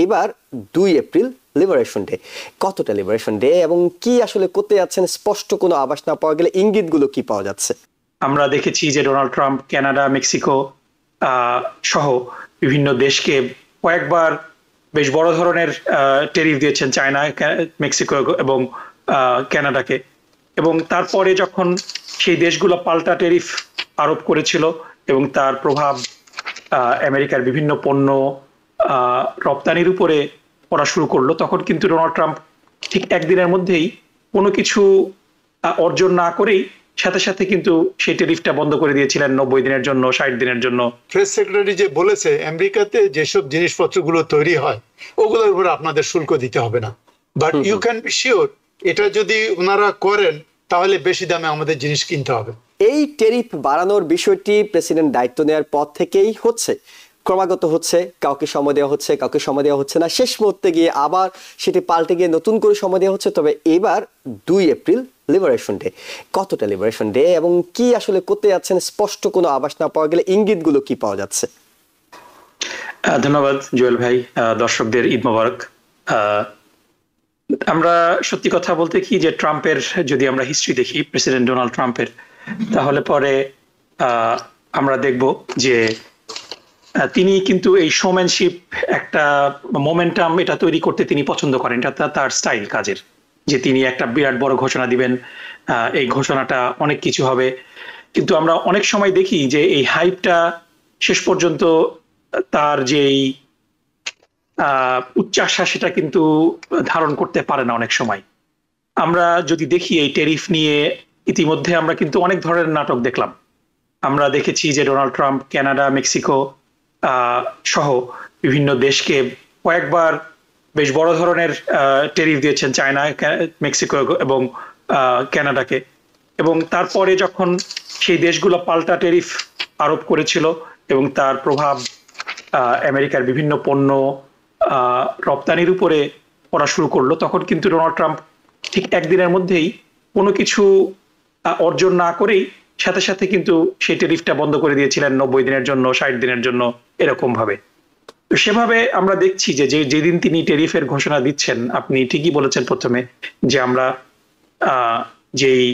এবার 2 April liberation day. কতটা liberation day এবং কি আসলে করতে যাচ্ছেন স্পষ্ট কোনো আভাস না পাওয়া গেলে ইঙ্গিতগুলো কি পাওয়া যাচ্ছে? আমরা দেখেছি যে ডোনাল্ড ট্রাম্প কানাডা, মেক্সিকো সহ বিভিন্ন দেশকে কয়েকবার বেশ বড় ধরনের ট্যারিফ দিয়েছেন, চায়না, মেক্সিকো এবং কানাডাকে। এবং তারপরে যখন সেই দেশগুলো পাল্টা ট্যারিফ আরোপ করেছিল এবং তার প্রভাব আমেরিকার বিভিন্ন পণ্য রপ্তানির উপরে পড়া শুরু করলো, তখন কিন্তু ডোনাল্ড ট্রাম্প ঠিক একদিনের মধ্যেই কোনো কিছু অর্জন না করেই সাথে সাথে কিন্তু সেই ট্যারিফটা বন্ধ করে দিয়েছিলেন 90 দিনের জন্য, 60 দিনের জন্য। ট্রেড সেক্রেটারি যে বলেছে আমেরিকাতে যেসব জিনিসপত্রগুলো তৈরি হয় ওগুলোর উপর আপনাদের শুল্ক দিতে হবে না, but you can be sure এটা যদি ওনারা করেন তাহলে বেশি দামে আমাদের জিনিস কিনতে হবে। এই ট্যারিফ বাড়ানোর বিষয়টি প্রেসিডেন্ট দায়িত্ব নেওয়ার পর থেকেই হচ্ছে, ক্রমাগত হচ্ছে, কাউকে সময় দেওয়া হচ্ছে, কাউকে সময় দেওয়া হচ্ছে না, শেষ মুহূর্তে গিয়ে আবার সেটি পাল্টে গিয়ে নতুন করে সময় দেওয়া হচ্ছে। তবে এবার 2 এপ্রিল লিবারেশন ডে। কতটা লিবারেশন ডে এবং কি আসলে করতে যাচ্ছেন স্পষ্ট কোনো আভাস না পাওয়া গেলে ইঙ্গিতগুলো কি পাওয়া যাচ্ছে? ধন্যবাদ জুয়েল ভাই, দর্শকদের ঈদ মোবারক। আমরা সত্যি কথা বলতে কি যে ট্রাম্পের যদি আমরা হিস্ট্রি দেখি, প্রেসিডেন্ট ডোনাল্ড ট্রাম্পের, তাহলে পরে আমরা দেখব যে তিনি কিন্তু এই শোম্যানশিপ, একটা মোমেন্টাম এটা তৈরি করতে তিনি পছন্দ করেন। এটা তার স্টাইল কাজের, যে তিনি একটা বিরাট বড় ঘোষণা দিবেন, এই ঘোষণাটা অনেক কিছু হবে। কিন্তু আমরা অনেক সময় দেখি যে এই হাইপটা শেষ পর্যন্ত তার যেই উচ্চাশা সেটা কিন্তু ধারণ করতে পারে না অনেক সময়। আমরা যদি দেখি এই ট্যারিফ নিয়ে ইতিমধ্যে আমরা কিন্তু অনেক ধরনের নাটক দেখলাম। আমরা দেখেছি যে ডোনাল্ড ট্রাম্প কানাডা, মেক্সিকো সহ বিভিন্ন দেশকে কয়েকবার বেশ বড় ধরনের ট্যারিফ দিয়েছেন, চায়না, মেক্সিকো এবং কানাডাকে। এবং তারপরে যখন সেই দেশগুলো পাল্টা ট্যারিফ আরোপ করেছিল এবং তার প্রভাব আমেরিকার বিভিন্ন পণ্য রপ্তানির উপরে পড়া শুরু করলো, তখন কিন্তু ডোনাল্ড ট্রাম্প ঠিক একদিনের মধ্যেই কোনো কিছু অর্জন না করেই সাথে সাথে কিন্তু সেই ট্যারিফটা বন্ধ করে দিয়েছিলেন 90 দিনের জন্য, 60 দিনের জন্য, এরকম ভাবে। তো সেভাবে আমরা দেখছি যে যেদিন তিনি ট্যারিফের ঘোষণা দিচ্ছেন, আপনি ঠিকই বলেছেন প্রথমে যে আমরা যেই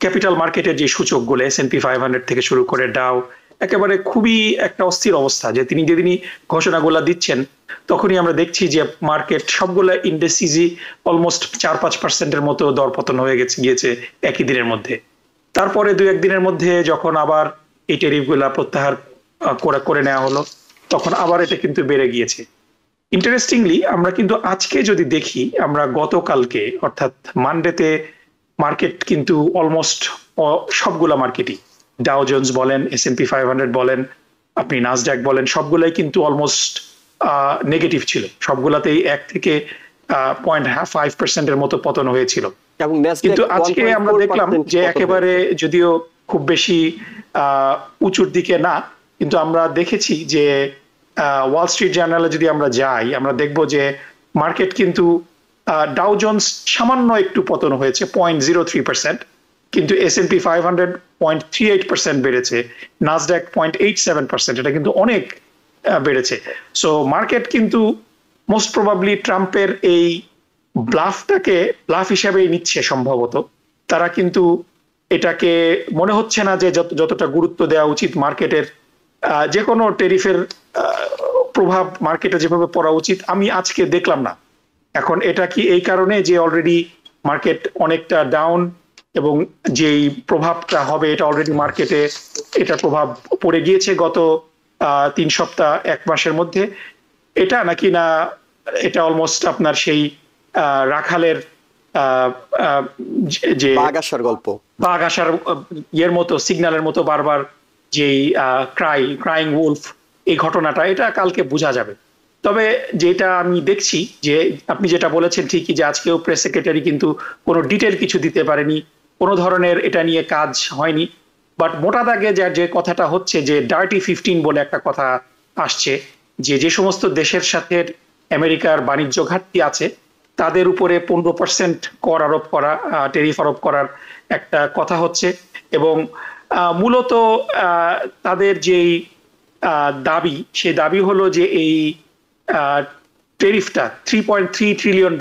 ক্যাপিটাল মার্কেটের যে সূচকগুলো S&P 500 থেকে শুরু করে ডাও, একেবারে খুবই একটা অস্থির অবস্থা। যে তিনি যেদিনই ঘোষণাগুলো দিচ্ছেন তখনই আমরা দেখছি যে মার্কেট সবগুলো ইন্ডেক্সই অলমোস্ট 4-5% মতো দরপতন হয়ে গিয়েছে একই দিনের মধ্যে। তারপরে 2-1 দিনের মধ্যে যখন আবার এই ট্যারিফগুলা প্রত্যাহার করে নেওয়া হলো, তখন আবার এটা কিন্তু বেড়ে গিয়েছে। ইন্টারেস্টিংলি আমরা কিন্তু আজকে যদি দেখি, আমরা গতকালকে অর্থাৎ মানডেতে মার্কেট কিন্তু অলমোস্ট সবগুলা মার্কেটই, ডাও জোন্স বলেন, S&P 500 বলেন, আপনি নাসড্যাক বলেন, সবগুলাই কিন্তু অলমোস্ট নেগেটিভ ছিল। সবগুলাতেই 1 থেকে 0.5% মতো পতন হয়েছিল। কিন্তু আজকে আমরা দেখলাম যে একেবারে, যদিও খুব বেশি উঁচুর দিকে না, কিন্তু আমরা দেখেছি যে ওয়াল স্ট্রিট জার্নালে যদি আমরা যাই, আমরা দেখব যে মার্কেট কিন্তু ডাও জোন্স সামান্য একটু পতন হয়েছে 0.03%, কিন্তু S&P 500 0.38% বেড়েছে, নাসড্যাক 0.87%, এটা কিন্তু অনেক বেড়েছে। সো মার্কেট কিন্তু মোস্ট প্রবাবলি ট্রাম্পের এই ব্লাফ হিসাবেই নিচ্ছে সম্ভবত। তারা কিন্তু এটাকে মনে হচ্ছে না যে যতটা গুরুত্ব দেওয়া উচিত মার্কেটের, যে কোনো ট্যারিফের প্রভাব মার্কেটে যেভাবে পড়া উচিত আমি আজকে দেখলাম না। এখন এটা কি এই কারণে যে অলরেডি মার্কেট অনেকটা ডাউন এবং যেই প্রভাবটা হবে এটা অলরেডি মার্কেটে এটা প্রভাব পড়ে গিয়েছে গত 3 সপ্তাহ 1 মাসের মধ্যে, এটা নাকি না এটা অলমোস্ট আপনার সেই রাখালের যে বাঘ আসার ইয়ের মতো, সিগন্যালের মতো বারবার যেই ক্রাইং উলফ, এই ঘটনাটা এটা কালকে বোঝা যাবে। তবে যেটা আমি দেখছি যে আপনি যেটা বলেছেন ঠিকই, যে আজকেও প্রেস সেক্রেটারি কিন্তু কোনো ডিটেল কিছু দিতে পারেনি, কোনো ধরনের এটা নিয়ে কাজ হয়নি। বাট মোটা দাগে যে কথাটা হচ্ছে যে ডার্টি 15 বলে একটা কথা আসছে, যে সমস্ত দেশের সাথে আমেরিকার বাণিজ্য ঘাটতি আছে তাদের উপরে 15% কর আরোপ করা, ট্যারিফ আরোপ করার একটা কথা হচ্ছে। এবং মূলত তাদের যেই দাবি, সেই দাবি হলো যে এই টেরিফটা $3.3 ট্রিলিয়ন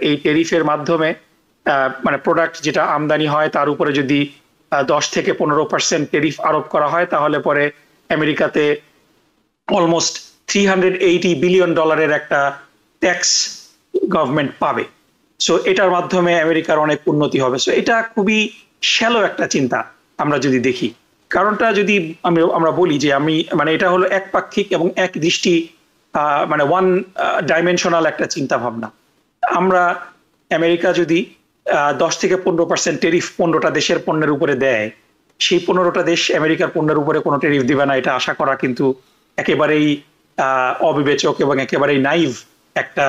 এই টেরিফের মাধ্যমে মানে প্রোডাক্ট যেটা আমদানি হয় তার উপরে যদি 10 থেকে 15% টেরিফ আরোপ করা হয়, তাহলে পরে আমেরিকাতে অলমোস্ট $380 বিলিয়ন একটা ট্যাক্স গভর্নমেন্ট পাবে। সো এটার মাধ্যমে আমেরিকার অনেক উন্নতি হবে। সো এটা খুবই শ্যালো একটা চিন্তা আমরা যদি দেখি। কারণটা যদি আমরা বলি যে মানে এটা হলো একপাক্ষিক এবং এক দৃষ্টি মানে ওয়ান ডাইমেনশনাল একটা চিন্তা ভাবনা। আমরা আমেরিকা যদি 10 থেকে 15% টেরিফ 15টা দেশের পণ্যের উপরে দেয়, সেই 15টা দেশ আমেরিকার পণ্যের উপরে কোনো টেরিফ দিবে না, এটা আশা করা কিন্তু একেবারেই অবিবেচক এবং একেবারেই নাইভ একটা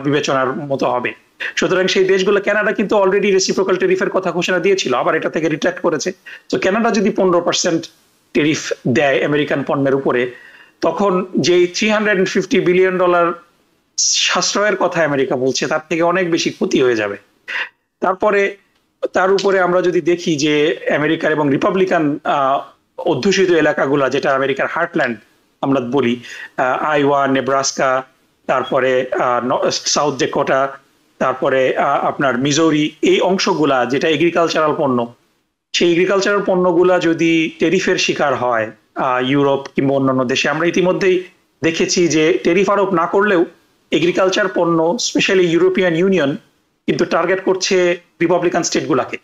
বিবেচনার মতো হবে। সুতরাং সেই দেশগুলো, কানাডা কিন্তু অলরেডি রেসিপ্রোকাল টেরিফের কথা ঘোষণা দিয়েছিল, আবার এটা থেকে রিট্রাক্ট করেছে। তো কানাডা যদি 15% টেরিফ দেয় আমেরিকান পণ্যের উপরে, তখন যেই $350 বিলিয়ন সাশ্রয়ের কথা আমেরিকা বলছে তার থেকে অনেক বেশি ক্ষতি হয়ে যাবে। তারপরে তার উপরে আমরা যদি দেখি যে আমেরিকার এবং রিপাবলিকান অধ্যুষিত এলাকাগুলা, যেটা আমেরিকার হার্টল্যান্ড আমরা বলি, আইওয়া, নেব্রাস্কা, তারপরে সাউথ ডেকোটা, তারপরে আপনার মিজোরি, এই অংশগুলা যেটা এগ্রিকালচারাল পণ্য, সেই এগ্রিকালচারাল পণ্যগুলা যদি টেরিফের শিকার হয় ইউরোপ কিংবা অন্যান্য দেশে, আমরা ইতিমধ্যেই দেখেছি যে টেরিফ আরোপ না করলেও এগ্রিকালচার পণ্য, স্পেশালি ইউরোপিয়ান ইউনিয়ন কিন্তু টার্গেট করছে রিপাবলিকান স্টেটগুলাকে।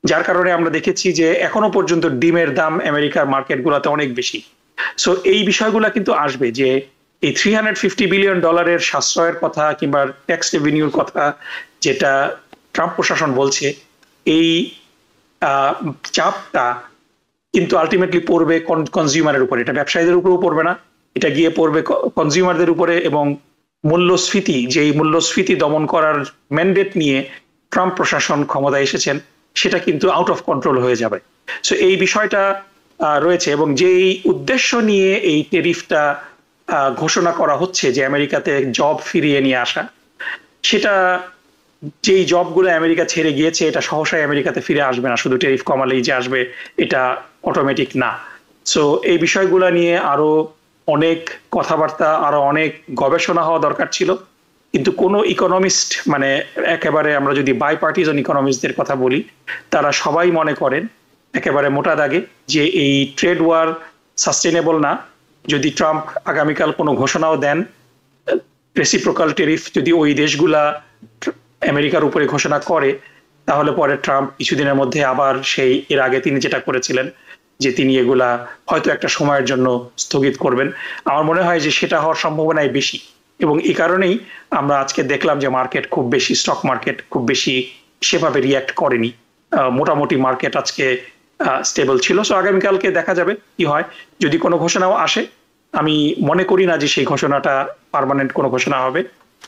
যার কারণে আমরা দেখেছি যে এখনো পর্যন্ত ডিমের দাম আমেরিকার মার্কেটগুলোতে অনেক বেশি। সো এই বিষয়গুলো কিন্তু আসবে যে এই $350 বিলিয়ন সাশ্রয়ের কথা কিংবা ট্যাক্স রেভিনিউর কথা যেটা ট্রাম্প প্রশাসন বলছে, এই চাপটা কিন্তু আলটিমেটলি পড়বে কনজিউমারের উপরে। এটা ব্যবসায়ীদের উপরেও পড়বে না, এটা গিয়ে পড়বে কনজিউমারদের উপরে। এবং মূল্যস্ফীতি, যেই মূল্যস্ফীতি দমন করার ম্যান্ডেট নিয়ে ট্রাম্প প্রশাসন ক্ষমতায় এসেছেন, সেটা কিন্তু আউট অফ কন্ট্রোল হয়ে যাবে। সো এই বিষয়টা রয়েছে। এবং যেই উদ্দেশ্য নিয়ে এই টেরিফটা ঘোষণা করা হচ্ছে যে আমেরিকাতে জব ফিরিয়ে নিয়ে আসা, সেটা যেই জবগুলো আমেরিকা ছেড়ে গিয়েছে এটা সহসাই আমেরিকাতে ফিরে আসবে না, শুধু টেরিফ কমালেই যে আসবে এটা অটোমেটিক না। সো এই বিষয়গুলো নিয়ে আরো অনেক কথাবার্তা, আরো অনেক গবেষণা হওয়া দরকার ছিল। কিন্তু কোনো ইকোনমিস্ট, মানে একেবারে আমরা যদি বাইপার্টিজান ইকোনমিস্টদের কথা বলি, তারা সবাই মনে করেন একেবারে মোটা দাগে যে এই ট্রেড ওয়ার সাস্টেনেবল না। যদি ট্রাম্প আগামীকাল কোনো ঘোষণাও দেন, রেসিপ্রোকাল টেরিফ যদি ওই দেশগুলা আমেরিকার উপরে ঘোষণা করে, তাহলে পরে ট্রাম্প কিছুদিনের মধ্যে আবার সেই এর আগে তিনি যেটা করেছিলেন যে তিনি এগুলা হয়তো একটা সময়ের জন্য স্থগিত করবেন। আমার মনে হয় যে সেটা হওয়ার সম্ভাবনাই বেশি। এবং এই কারণেই আমরা আজকে দেখলাম যে মার্কেট খুব বেশি, স্টক মার্কেট খুব বেশি সেভাবে রিয়্যাক্ট করেনি। মোটামুটি মার্কেট আজকে স্টেবল ছিল। সো আগামীকালকে দেখা যাবে কি হয়। যদি কোনো ঘোষণাও আসে, আমি মনে করি না যে সেই ঘোষণাটা পার্মানেন্ট কোনো ঘোষণা হবে।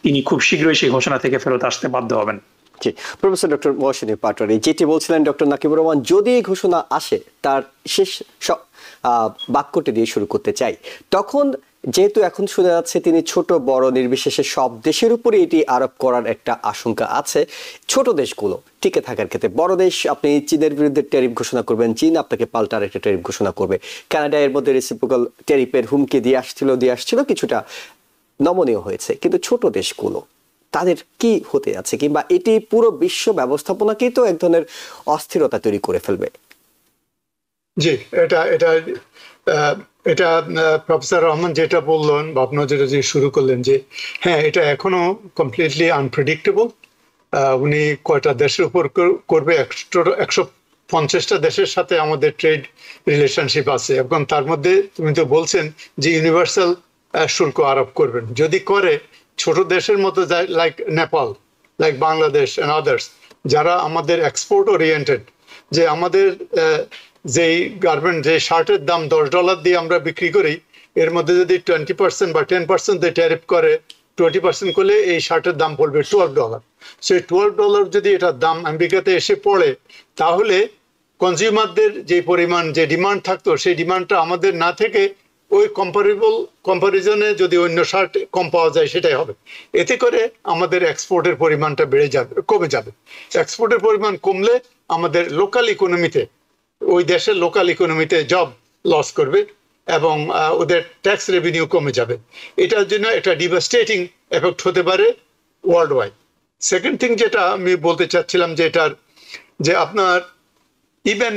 তিনি খুব শীঘ্রই সেই ঘোষণা থেকে ফেরত আসতে বাধ্য হবেন। জি, প্রফেসর ডক্টর মহসিনী পাটোয়ারী, যেটি বলছিলেন ডক্টর নাকিবুর রহমান, যদি এই ঘোষণা আসে, তার শেষ বাক্যটি দিয়ে শুরু করতে চাই। তখন যেহেতু এখন শোনা যাচ্ছে তিনি ছোট বড় নির্বিশেষে সব দেশের উপরে এটি আরোপ করার একটা আশঙ্কা আছে। ছোট দেশগুলো টিকে থাকার ক্ষেত্রে, বড় দেশ আপনি চীনের বিরুদ্ধে ট্যারিফ ঘোষণা করবেন, চীন আপনাকে পাল্টার একটা ট্যারিফ ঘোষণা করবে। কানাডা এর মধ্যে রেসিপ্রোকাল ট্যারিফের হুমকি দিয়ে আসছিল, কিছুটা নমনীয় হয়েছে। কিন্তু ছোট দেশগুলো, তাদের কি হতে যাচ্ছে, কিংবা এটি পুরো বিশ্ব ব্যবস্থাপনাকেই তো এক ধরনের অস্থিরতা তৈরি করে ফেলবে? জি, এটা প্রফেসর রহমান যেটা বললেন বা আপনার যেটা যে শুরু করলেন, যে হ্যাঁ, এটা এখনো কমপ্লিটলি আনপ্রেডিক্টেবল। উনি কয়টা দেশের উপর করবে, 150টা দেশের সাথে আমাদের ট্রেড রিলেশনশিপ আছে। এবং তার মধ্যে তুমি তো বলছেন যে ইউনিভার্সাল শুল্ক আরোপ করবেন। যদি করে, ছোট দেশের মতো like Nepal, like Bangladesh and others, যারা আমাদের এক্সপোর্ট ওরিয়েন্টেড, যে আমাদের যেই গার্মেন্ট, যে শার্টের দাম $10 দিয়ে আমরা বিক্রি করি, এর মধ্যে যদি 20% বা 10% দিয়ে ট্যারিফ করে, 20% করলে এই শার্টের দাম পড়বে $12। সেই $12 যদি এটার দাম আমেরিকাতে এসে পড়ে, তাহলে কনজিউমারদের যে পরিমাণ, যে ডিমান্ড থাকতো, সেই ডিমান্ডটা আমাদের না থেকে ওই কম্পারিজনে যদি অন্য শার্ট কম পাওয়া যায়, সেটাই হবে। এতে করে আমাদের এক্সপোর্টের পরিমাণটা কমে যাবে। এক্সপোর্টের পরিমাণ কমলে আমাদের লোকাল ইকোনমিতে, ওই দেশের লোকাল ইকোনমিতে জব লস করবে। এবং ওদের ট্যাক্স রেভিনিউ কমে যাবে। এটার জন্য একটা ডিভাস্টেটিং এফেক্ট হতে পারে ওয়ার্ল্ড ওয়াইড। সেকেন্ড থিং যেটা আমি বলতে চাচ্ছিলাম যে এটার যে আপনার ইভেন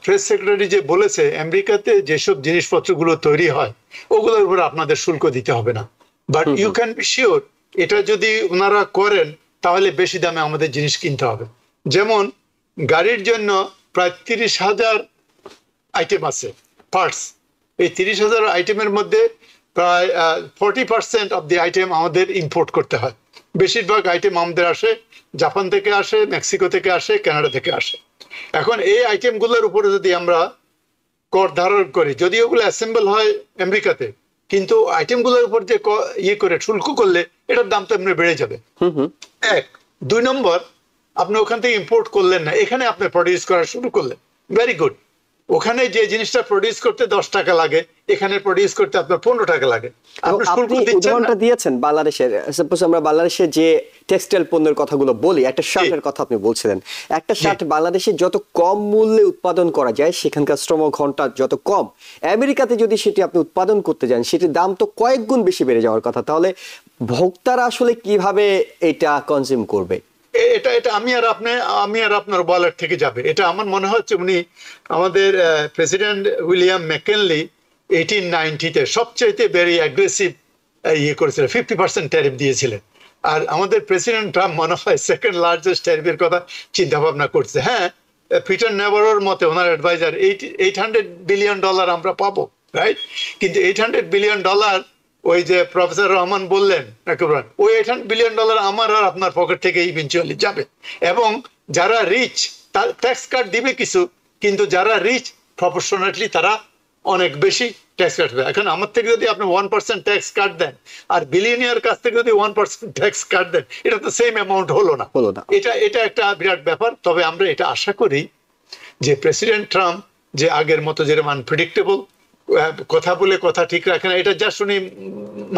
প্রেস সেক্রেটারি যে বলেছে আমেরিকাতে যেসব জিনিসপত্রগুলো তৈরি হয় ওগুলোর উপর আপনাদের শুল্ক দিতে হবে না, but you can be sure এটা যদি ওনারা করেন তাহলে বেশি দামে আমাদের জিনিস কিনতে হবে। যেমন গাড়ির জন্য প্রায় 30,000 আইটেম আছে পার্টস, এই 30,000 আইটেমের মধ্যে প্রায় 40% অফ দি আইটেম আমাদের ইম্পোর্ট করতে হয়। বেশিরভাগ আইটেম আমাদের আসে জাপান থেকে আসে, মেক্সিকো থেকে আসে, কানাডা থেকে আসে। এখন এই আইটেমগুলোর উপরে যদি আমরা কর ধারণ করি, যদি ওগুলো অ্যাসেম্বল হয় আমেরিকাতে, কিন্তু আইটেমগুলোর উপর যে ইয়ে করে শুল্ক করলে এটার দাম তো এমনি বেড়ে যাবে। এক। দুই নম্বর, আপনি ওখান থেকে ইম্পোর্ট করলেন না, এখানে আপনি প্রডিউস করা শুরু করলেন, ভেরি গুড। ওখানে যে জিনিসটা প্রডিউস করতে 10 টাকা লাগে, এখানে প্রডিউস করতে আপনার 15 টাকা লাগে। আপনি উদাহরণটা দিয়েছেন বাংলাদেশের, সাপোজ আমরা বাংলাদেশের যে টেক্সটাইল পণ্যের কথাগুলো বলি, একটা শার্টের কথা আপনি বলছিলেন, একটা শার্ট বাংলাদেশে যত কম মূল্যে উৎপাদন করা যায়, সেখানকার শ্রম ঘন্টা যত কম, আমেরিকাতে যদি সেটি আপনি উৎপাদন করতে যান সেটির দাম তো কয়েক গুণ বেশি বেড়ে যাওয়ার কথা। তাহলে ভোক্তারা আসলে কিভাবে এটা কনজিউম করবে? এটা এটা আমি আর আপনার ওয়ালেট থেকে যাবে। এটা আমার মনে হচ্ছে উনি আমাদের প্রেসিডেন্ট উইলিয়াম ম্যাককিনলি 1890-তে সবচাইতে ভেরি অ্যাগ্রেসিভ ইয়ে করেছিলেন, 50% ট্যারিফ দিয়েছিলেন। আর আমাদের প্রেসিডেন্ট ট্রাম্প মনে হয় সেকেন্ড লার্জেস্ট ট্যারিফের কথা চিন্তা ভাবনা করছে। হ্যাঁ, পিটার নেভারোর মতে, ওনার অ্যাডভাইজার, $800 বিলিয়ন আমরা পাবো, রাইট? কিন্তু $800 বিলিয়ন ওই যে প্রফেসর রহমান বললেন একেবারে, ওই $800 বিলিয়ন আমার আর আপনার পকেট থেকে ইভেনচুয়ালি যাবে। এবং যারা রিচ তার ট্যাক্স কাট দিবে কিছু, কিন্তু যারা রিচ প্রপোর্শনেটলি তারা অনেক বেশি ট্যাক্স কাটবে। এখন আমার থেকে যদি আপনি 1% ট্যাক্স কাট দেন আর বিলিয়নিয়ার কাছ থেকে যদি 1% ট্যাক্স কাট দেন, এটা তো সেম অ্যামাউন্ট হলো না। এটা একটা বিরাট ব্যাপার। তবে আমরা এটা আশা করি যে প্রেসিডেন্ট ট্রাম্প যে আগের মতো যেরকম আনপ্রেডিক্টেবল কথা বলে কথা ঠিক রাখে না, এটা যা শুনি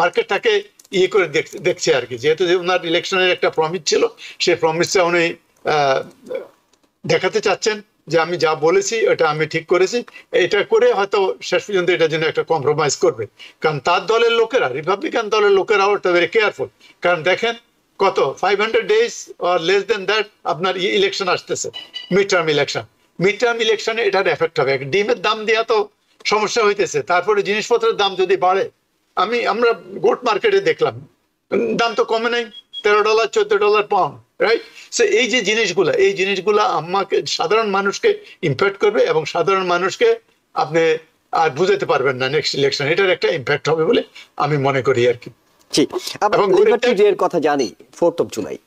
মার্কেটটাকে ইয়ে করে দেখছে আর কি। যেহেতু ওনার ইলেকশনের একটা প্রমিস ছিল, সেই প্রমিসটা উনি দেখাতে চাচ্ছেন যে আমি যা বলেছি ওটা আমি ঠিক করেছি। এটা করে হয়তো শেষ পর্যন্ত এটার জন্য একটা কম্প্রোমাইজ করবে, কারণ তার দলের লোকেরা, রিপাবলিকান দলের লোকেরা ওটা ভেরি কেয়ারফুল। কারণ দেখেন কত 500 days or less than that আপনার ইলেকশন আসতেছে, mid term election. Mid term ইলেকশনে এটার এফেক্ট হবে। ডিমের দাম দেওয়া তো সমস্যা হইতেছে, তারপরে জিনিসপত্রের দাম যদি বাড়ে, আমরা গোট মার্কেটে দেখলাম দাম তো কমে নাই, $13 $14 পাউন্ড, রাইট? সো এই যে জিনিসগুলা আমাকে সাধারণ মানুষকে ইম্প্যাক্ট করবে, এবং সাধারণ মানুষকে আপনি আর বুঝাতে পারবেন না নেক্সট ইলেকশন, এটার একটা ইম্প্যাক্ট হবে বলে আমি মনে করি আর কি। জি, এবং লিবার্টি ডে এর কথা জানি, 4th of July,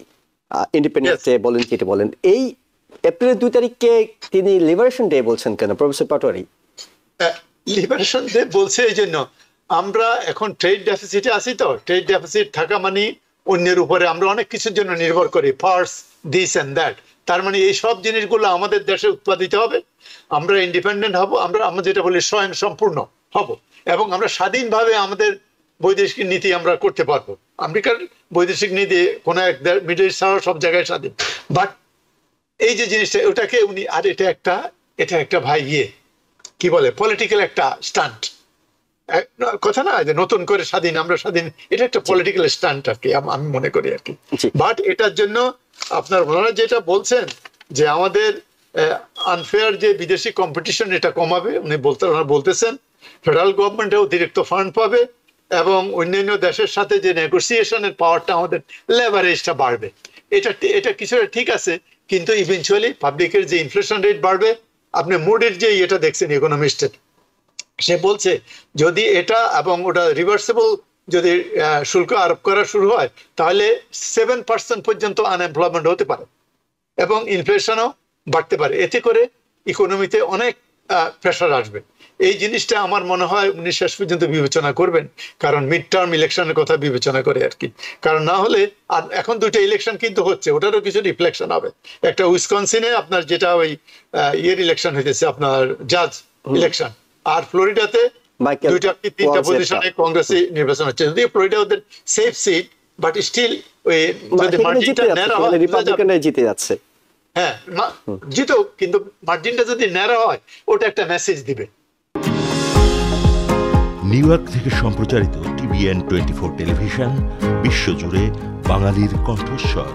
independence day বলেন, যেটা বলেন, এই এপ্রিলের 2 তারিখকে তিনি লিবারেশন ডে বলছেন কেন প্রফেসর পাটোয়ারি? লিবারেশন ডে বলছে এই জন্য, আমরা এখন ট্রেড ডেফিসিটে আছি। তো ট্রেড ডেফিসিট থাকা মানে অন্যের উপরে আমরা অনেক কিছুর জন্য নির্ভর করি, পার্টস, দিস এন্ড দ্যাট। তার মানে এই সব জিনিসগুলো আমাদের দেশে উৎপাদিত হবে, আমরা ইন্ডিপেন্ডেন্ট হব, আমরা যেটা বলি স্বয়ং সম্পূর্ণ হব, এবং আমরা স্বাধীনভাবে আমাদের বৈদেশিক নীতি আমরা করতে পারবো। আমেরিকার বৈদেশিক নীতি কোনো এক মিডল ইস্ট ছাড়া সব জায়গায় স্বাধীন। বাট এই যে জিনিসটা, ওটাকে উনি, আর এটা একটা ভাই কি বলে, পলিটিক্যাল একটা স্টান্ট কথা না, যে নতুন করে স্বাধীন, আমরা স্বাধীন, এটা একটা পলিটিক্যাল স্টান্ট আর কি, আমি মনে করি আর কি। বাট এটার জন্য আপনার ওনারা যেটা বলছেন যে আমাদের আনফেয়ার যে বিদেশি কম্পিটিশন, এটা কমাবে। ওনারা বলতেছেন ফেডারেল গভর্নমেন্টে অতিরিক্ত ফান্ড পাবে, এবং অন্যান্য দেশের সাথে যে নেগোসিয়েশনের পাওয়ারটা, আমাদের লেভারেজটা বাড়বে। এটা কিছুটা ঠিক আছে, কিন্তু ইভেনচুয়ালি পাবলিকের যে ইনফ্লেশন রেট বাড়বে। আপনি মুডের যে এটা দেখছেন ইকোনমিস্টের, সে বলছে যদি এটা এবং ওটা রিভার্সেবল যদি শুল্ক আরোপ করা শুরু হয়, তাহলে 7% পর্যন্ত আনএমপ্লয়মেন্ট হতে পারে, এবং ইনফ্লেশনও বাড়তে পারে। এতে করে ইকোনমিতে অনেক প্রেশার আসবে। এই জিনিসটা আমার মনে হয় উনি শেষ পর্যন্ত বিবেচনা করবেন, কারণ মিড টার্ম ইলেকশনের কথা বিবেচনা করে আর কি। কারণ না হলে, আর এখন 2টা ইলেকশন কিন্তু হচ্ছে, ওটারও কিছু রিফ্লেকশন হবে। একটা উইসকনসিনে আপনার যেটা ওই ইলেকশন হইতেছে, আপনার জাজ ইলেকশন, আর ফ্লোরিডাতে 2টা কি 3টা পজিশনে কংগ্রেসি নির্বাচন হচ্ছে। যদিও ফ্লোরিডা ওদের সেফ সিট, বাট স্টিল ওই যদি মার্জিনটা ন্যারো হয়, রিপাবলিকানরা জিতে যাচ্ছে। হ্যাঁ, জিতো, কিন্তু মার্জিনটা যদি ন্যারো হয়, ওটা একটা মেসেজ দিবে। নিউ ইয়র্ক থেকে সম্প্রচারিত TVN 24 টেলিভিশন বিশ্বজুড়ে বাঙালির কণ্ঠস্বর।